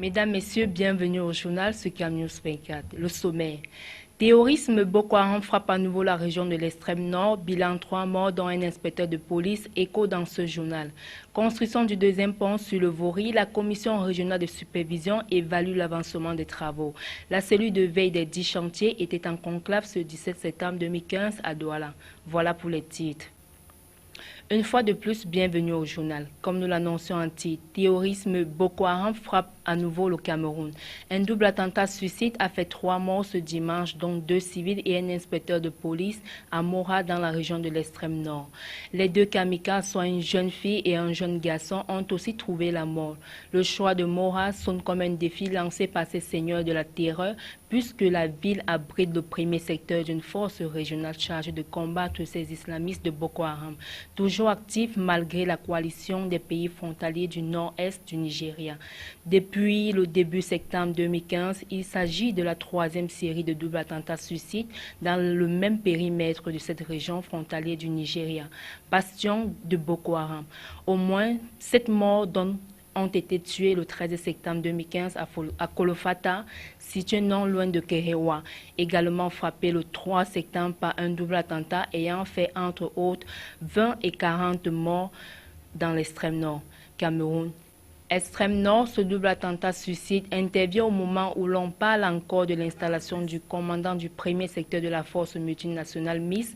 Mesdames, Messieurs, bienvenue au journal Sucam News 24. Le sommaire. Terrorisme, Boko Haram frappe à nouveau la région de l'extrême nord. Bilan 3 morts dont un inspecteur de police. Écho dans ce journal. Construction du deuxième pont sur le Vaury. La commission régionale de supervision évalue l'avancement des travaux. La cellule de veille des 10 chantiers était en conclave ce 17 septembre 2015 à Douala. Voilà pour les titres. Une fois de plus, bienvenue au journal. Comme nous l'annoncions en titre, terrorisme, Boko Haram frappe à nouveau le Cameroun. Un double attentat suicide a fait 3 morts ce dimanche, dont 2 civils et un inspecteur de police à Mora dans la région de l'extrême nord. Les 2 kamikazes, soit une jeune fille et un jeune garçon, ont aussi trouvé la mort. Le choix de Mora sonne comme un défi lancé par ces seigneurs de la terreur, puisque la ville abrite le premier secteur d'une force régionale chargée de combattre ces islamistes de Boko Haram, toujours actifs malgré la coalition des pays frontaliers du nord-est du Nigeria. Depuis le début septembre 2015, il s'agit de la 3e série de doubles attentats suicides dans le même périmètre de cette région frontalière du Nigeria, bastion de Boko Haram. Au moins 7 morts ont été tués le 13 septembre 2015 à Kolofata, situé non loin de Kerewa, également frappé le 3 septembre par un double attentat ayant fait entre autres 20 et 40 morts dans l'extrême nord, Cameroun. Extrême nord, ce double attentat suicide intervient au moment où l'on parle encore de l'installation du commandant du premier secteur de la force multinationale MIS.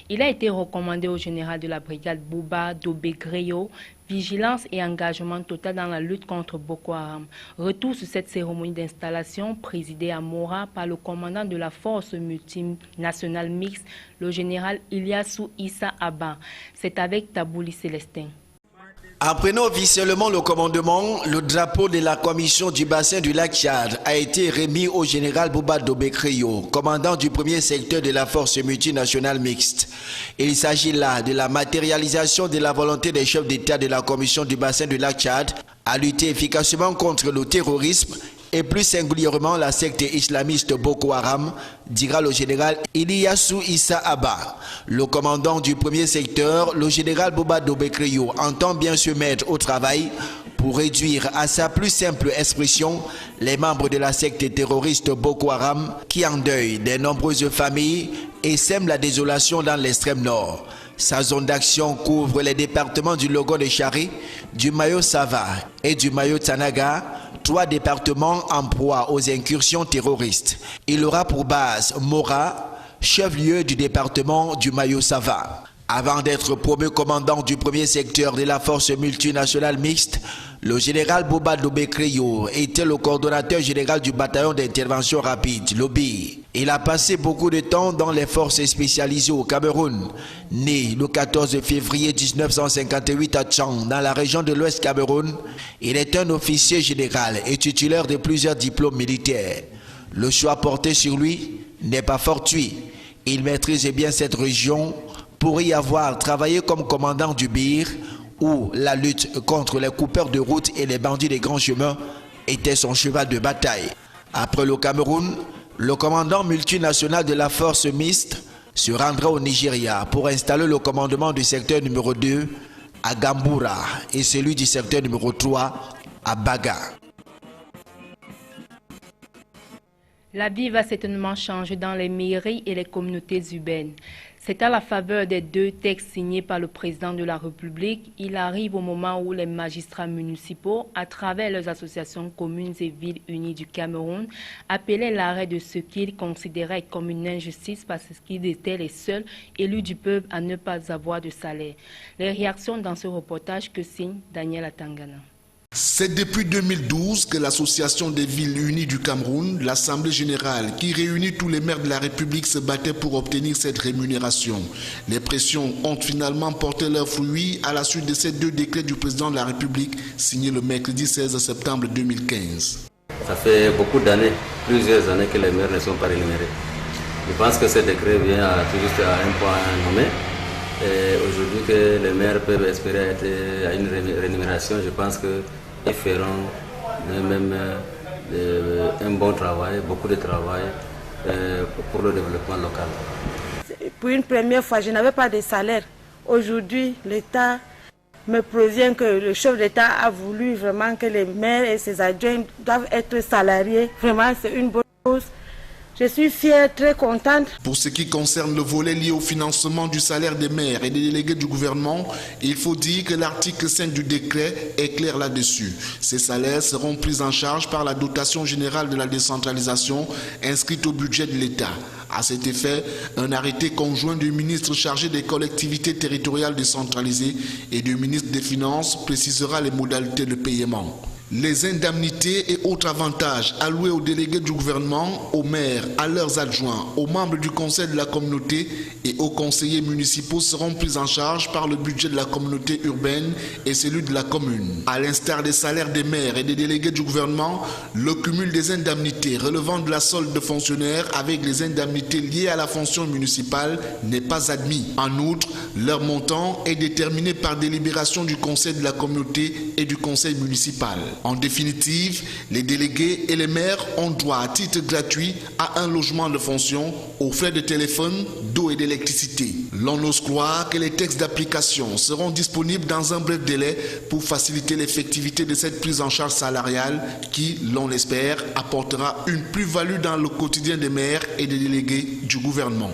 Il a été recommandé au général de la brigade Bouba Dobegreyo, vigilance et engagement total dans la lutte contre Boko Haram. Retour sur cette cérémonie d'installation présidée à Mora par le commandant de la force multinationale mixte, le général Ilyasu Issa Abba. C'est avec Tabouli Célestin. En prenant officiellement le commandement, le drapeau de la commission du bassin du lac Tchad a été remis au général Bouba Dobekreyo, commandant du premier secteur de la force multinationale mixte. Il s'agit là de la matérialisation de la volonté des chefs d'État de la commission du bassin du lac Tchad à lutter efficacement contre le terrorisme et plus singulièrement la secte islamiste Boko Haram, dira le général Ilyasu Issa Abba. Le commandant du premier secteur, le général Bouba Dobekreyo, entend bien se mettre au travail pour réduire à sa plus simple expression les membres de la secte terroriste Boko Haram qui endeuillent de nombreuses familles et sèment la désolation dans l'extrême nord. Sa zone d'action couvre les départements du Logo de Chari, du Mayo-Sava et du Mayo-Tanaga, 3 départements en proie aux incursions terroristes. Il aura pour base Mora, chef-lieu du département du Mayo-Sava. Avant d'être promu commandant du premier secteur de la force multinationale mixte, le général Bouba Dobekreyo était le coordonnateur général du bataillon d'intervention rapide, l'OBI. Il a passé beaucoup de temps dans les forces spécialisées au Cameroun. Né le 14 février 1958 à Tchang, dans la région de l'Ouest Cameroun, il est un officier général et titulaire de plusieurs diplômes militaires. Le choix porté sur lui n'est pas fortuit. Il maîtrise bien cette région pour y avoir travaillé comme commandant du BIR, où la lutte contre les coupeurs de route et les bandits des grands chemins était son cheval de bataille. Après le Cameroun, le commandant multinational de la force mixte se rendra au Nigeria pour installer le commandement du secteur numéro 2 à Gambura et celui du secteur numéro 3 à Baga. La vie va certainement changer dans les mairies et les communautés urbaines. C'est à la faveur des 2 textes signés par le président de la République. Il arrive au moment où les magistrats municipaux, à travers leurs associations communes et villes unies du Cameroun, appelaient l'arrêt de ce qu'ils considéraient comme une injustice parce qu'ils étaient les seuls élus du peuple à ne pas avoir de salaire. Les réactions dans ce reportage que signe Daniel Atangana. C'est depuis 2012 que l'Association des villes unies du Cameroun, l'Assemblée générale, qui réunit tous les maires de la République, se battait pour obtenir cette rémunération. Les pressions ont finalement porté leurs fruits à la suite de ces 2 décrets du président de la République signés le mercredi 16 septembre 2015. Ça fait beaucoup d'années, plusieurs années que les maires ne sont pas rémunérés. Je pense que ce décret vient tout juste à un point nommé. Et aujourd'hui que les maires peuvent espérer être à une rémunération, je pense qu'ils feront même un bon travail, beaucoup de travail pour le développement local. Pour une première fois, je n'avais pas de salaire. Aujourd'hui, l'État me prévient que le chef d'État a voulu vraiment que les maires et ses adjoints doivent être salariés. Vraiment, c'est une bonne chose. Je suis fière, très contente. Pour ce qui concerne le volet lié au financement du salaire des maires et des délégués du gouvernement, il faut dire que l'article 5 du décret est clair là-dessus. Ces salaires seront pris en charge par la dotation générale de la décentralisation inscrite au budget de l'État. À cet effet, un arrêté conjoint du ministre chargé des collectivités territoriales décentralisées et du ministre des Finances précisera les modalités de paiement. Les indemnités et autres avantages alloués aux délégués du gouvernement, aux maires, à leurs adjoints, aux membres du conseil de la communauté et aux conseillers municipaux seront pris en charge par le budget de la communauté urbaine et celui de la commune. À l'instar des salaires des maires et des délégués du gouvernement, le cumul des indemnités relevant de la solde de fonctionnaires avec les indemnités liées à la fonction municipale n'est pas admis. En outre, leur montant est déterminé par délibération du conseil de la communauté et du conseil municipal. En définitive, les délégués et les maires ont droit à titre gratuit à un logement de fonction, aux frais de téléphone, d'eau et d'électricité. L'on ose croire que les textes d'application seront disponibles dans un bref délai pour faciliter l'effectivité de cette prise en charge salariale qui, l'on l'espère, apportera une plus-value dans le quotidien des maires et des délégués du gouvernement.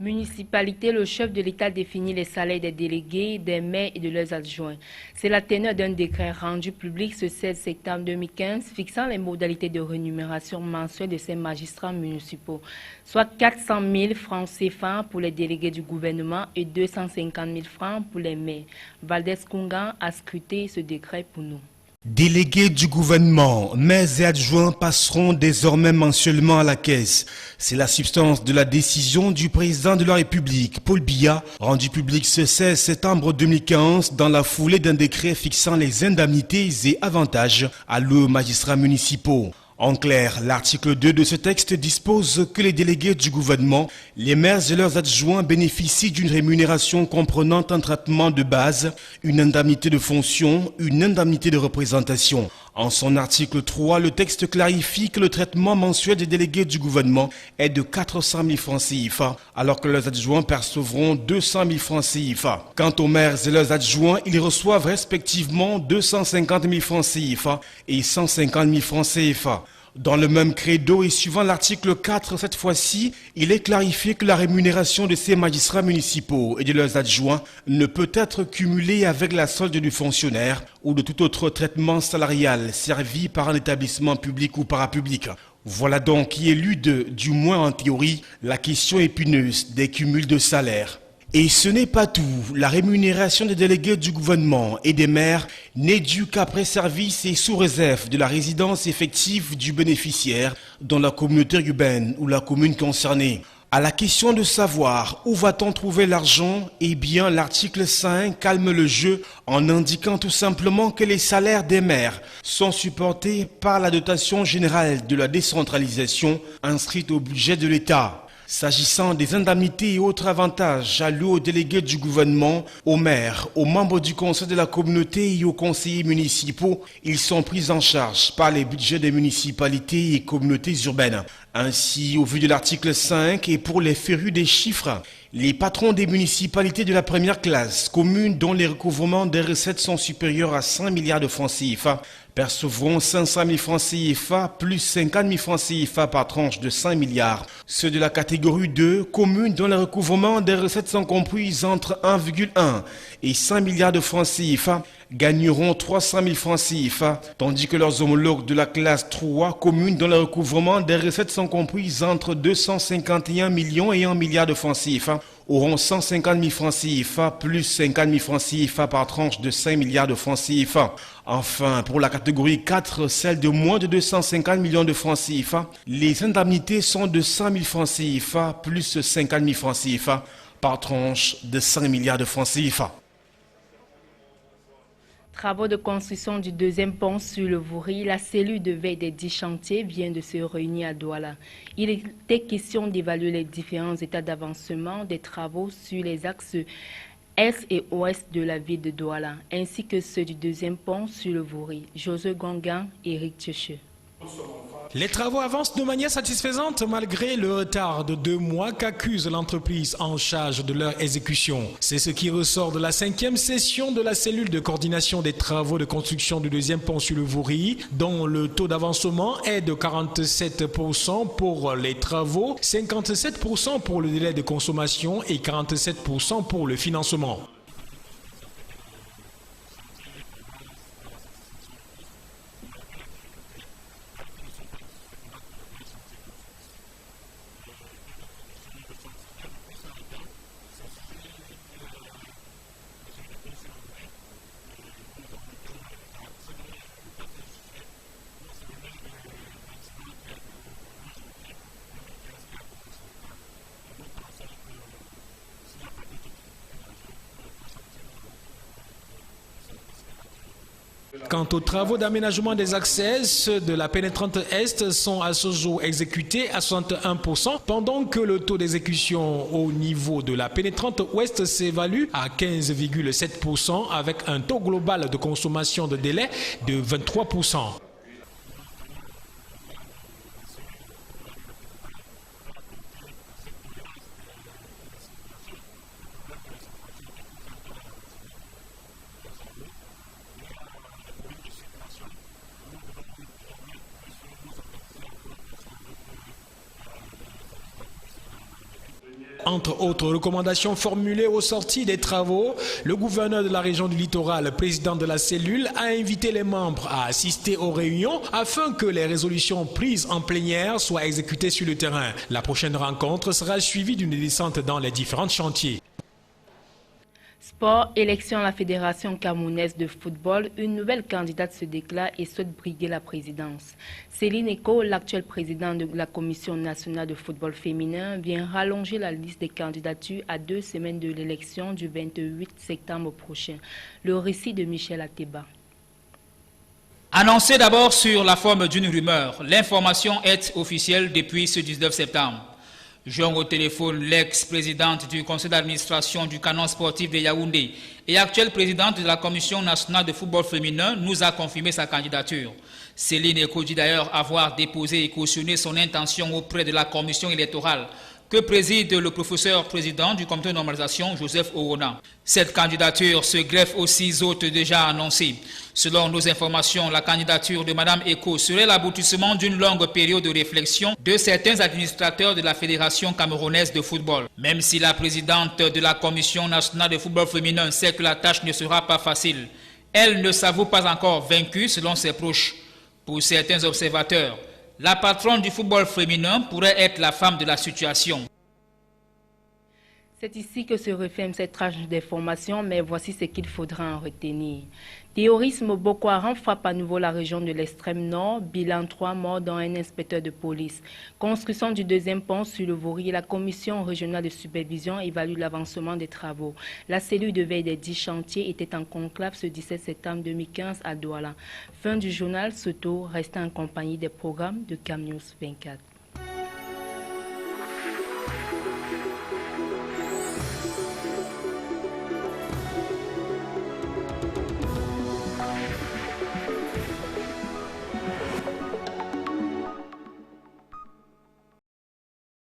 Municipalité, le chef de l'État définit les salaires des délégués, des maires et de leurs adjoints. C'est la teneur d'un décret rendu public ce 16 septembre 2015 fixant les modalités de rémunération mensuelle de ces magistrats municipaux, soit 400 000 francs CFA pour les délégués du gouvernement et 250 000 francs pour les maires. Valdez Kungan a scruté ce décret pour nous. Délégués du gouvernement, maires et adjoints passeront désormais mensuellement à la caisse. C'est la substance de la décision du président de la République, Paul Biya, rendue publique ce 16 septembre 2015 dans la foulée d'un décret fixant les indemnités et avantages alloués aux magistrats municipaux. En clair, l'article 2 de ce texte dispose que les délégués du gouvernement, les maires et leurs adjoints bénéficient d'une rémunération comprenant un traitement de base, une indemnité de fonction, une indemnité de représentation. En son article 3, le texte clarifie que le traitement mensuel des délégués du gouvernement est de 400 000 francs CFA, alors que leurs adjoints percevront 200 000 francs CFA. Quant aux maires et leurs adjoints, ils reçoivent respectivement 250 000 francs CFA et 150 000 francs CFA. Dans le même credo et suivant l'article 4, cette fois-ci, il est clarifié que la rémunération de ces magistrats municipaux et de leurs adjoints ne peut être cumulée avec la solde du fonctionnaire ou de tout autre traitement salarial servi par un établissement public ou parapublic. Voilà donc qui élude, du moins en théorie, la question épineuse des cumuls de salaire. Et ce n'est pas tout. La rémunération des délégués du gouvernement et des maires n'est due qu'après service et sous réserve de la résidence effective du bénéficiaire dans la communauté urbaine ou la commune concernée. À la question de savoir où va-t-on trouver l'argent, eh bien l'article 5 calme le jeu en indiquant tout simplement que les salaires des maires sont supportés par la dotation générale de la décentralisation inscrite au budget de l'État. S'agissant des indemnités et autres avantages alloués aux délégués du gouvernement, aux maires, aux membres du conseil de la communauté et aux conseillers municipaux, ils sont pris en charge par les budgets des municipalités et communautés urbaines. Ainsi, au vu de l'article 5 et pour les férus des chiffres, les patrons des municipalités de la première classe, communes dont les recouvrements des recettes sont supérieurs à 5 milliards de francs CFA, percevront 500 000 francs CFA plus 50 000 francs CFA par tranche de 5 milliards. Ceux de la catégorie 2, communes dont les recouvrements des recettes sont compris entre 1,1 et 5 milliards de francs CFA, gagneront 300 000 francs CFA, tandis que leurs homologues de la classe 3, communes dont le recouvrement des recettes sont comprises entre 251 millions et 1 milliard de francs CFA, auront 150 000 francs CFA plus 50 000 francs CFA par tranche de 5 milliards de francs CFA. Enfin, pour la catégorie 4, celle de moins de 250 millions de francs CFA, les indemnités sont de 100 000 francs CFA plus 50 000 francs CFA par tranche de 5 milliards de francs CFA. Travaux de construction du deuxième pont sur le Vouri, la cellule de veille des 10 chantiers vient de se réunir à Douala. Il était question d'évaluer les différents états d'avancement des travaux sur les axes est et ouest de la ville de Douala, ainsi que ceux du deuxième pont sur le Vouri. José Gongan et Eric Tcheche. Les travaux avancent de manière satisfaisante malgré le retard de 2 mois qu'accuse l'entreprise en charge de leur exécution. C'est ce qui ressort de la 5e session de la cellule de coordination des travaux de construction du deuxième pont sur le Vouri, dont le taux d'avancement est de 47% pour les travaux, 57% pour le délai de consommation et 47% pour le financement. Quant aux travaux d'aménagement des accès, ceux de la pénétrante Est sont à ce jour exécutés à 61%, pendant que le taux d'exécution au niveau de la pénétrante Ouest s'évalue à 15,7% avec un taux global de consommation de délai de 23%. Entre autres recommandations formulées au sorti des travaux, le gouverneur de la région du Littoral, président de la cellule, a invité les membres à assister aux réunions afin que les résolutions prises en plénière soient exécutées sur le terrain. La prochaine rencontre sera suivie d'une descente dans les différents chantiers. Sport, élection à la Fédération camerounaise de football, une nouvelle candidate se déclare et souhaite briguer la présidence. Céline Eko, l'actuelle présidente de la Commission nationale de football féminin, vient rallonger la liste des candidatures à 2 semaines de l'élection du 28 septembre prochain. Le récit de Michel Ateba. Annoncé d'abord sur la forme d'une rumeur, l'information est officielle depuis ce 19 septembre. Joint au téléphone l'ex-présidente du conseil d'administration du canon sportif de Yaoundé et actuelle présidente de la Commission nationale de football féminin nous a confirmé sa candidature. Céline Eko dit d'ailleurs avoir déposé et cautionné son intention auprès de la commission électorale que préside le professeur président du comité de normalisation, Joseph Orona. Cette candidature se greffe aux 6 autres déjà annoncées. Selon nos informations, la candidature de Mme Eko serait l'aboutissement d'une longue période de réflexion de certains administrateurs de la Fédération camerounaise de football. Même si la présidente de la Commission nationale de football féminin sait que la tâche ne sera pas facile, elle ne s'avoue pas encore vaincue selon ses proches. Pour certains observateurs, la patronne du football féminin pourrait être la femme de la situation. C'est ici que se referme cette tranche d'information, mais voici ce qu'il faudra en retenir. Terrorisme Boko Haram frappe à nouveau la région de l'extrême nord, bilan 3 morts dont un inspecteur de police. Construction du deuxième pont sur le Vouri, la commission régionale de supervision évalue l'avancement des travaux. La cellule de veille des 10 chantiers était en conclave ce 17 septembre 2015 à Douala. Fin du journal, ce tour restant en compagnie des programmes de CamNews 24.